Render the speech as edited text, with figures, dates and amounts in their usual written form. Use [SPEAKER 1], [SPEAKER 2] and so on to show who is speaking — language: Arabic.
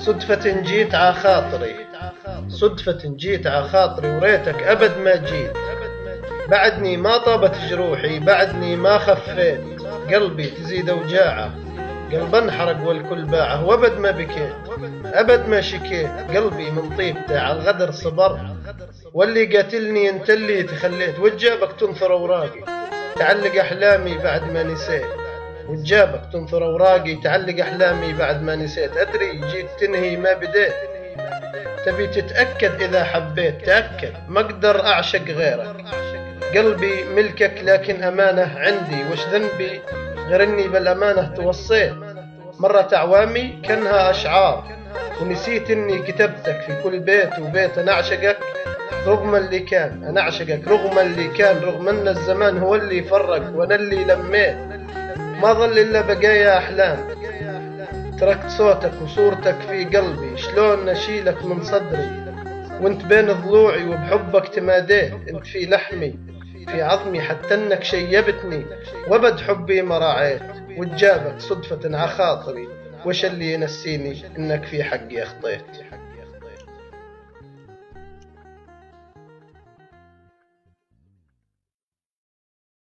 [SPEAKER 1] صدفة جيت ع خاطري، صدفة جيت ع خاطري وريتك أبد ما جيت. بعدني ما طابت جروحي، بعدني ما خفيت، قلبي تزيد وجاعه، قلب انحرق والكل باعه، وابد ما بكيت أبد ما شكيت. قلبي من طيبته على الغدر صبر، واللي قاتلني انت اللي تخليت. وجابك تنثر اوراقي تعلق احلامي بعد ما نسيت، وجابك تنثر اوراقي تعلق احلامي بعد ما نسيت. ادري جيت تنهي ما بديت، تبي تتأكد اذا حبيت، تأكد ما اقدر اعشق غيرك. قلبي ملكك لكن امانه عندي، وش ذنبي غير اني بالامانه توصيت. مرت اعوامي كانها اشعار، ونسيت اني كتبتك في كل بيت وبيت. انا اعشقك رغم اللي كان، انا اعشقك رغم اللي كان، رغم ان الزمان هو اللي فرق وانا اللي لميت. ما ظل الا بقايا احلام، تركت صوتك وصورتك في قلبي. شلون اشيلك من صدري وانت بين ضلوعي، وبحبك تماديت. انت في لحمي في عظمي حتى انك شيبتني، وابد حبي ما راعيت. وجابك صدفة ع خاطري، وش اللي ينسيني انك في حقي اخطيت.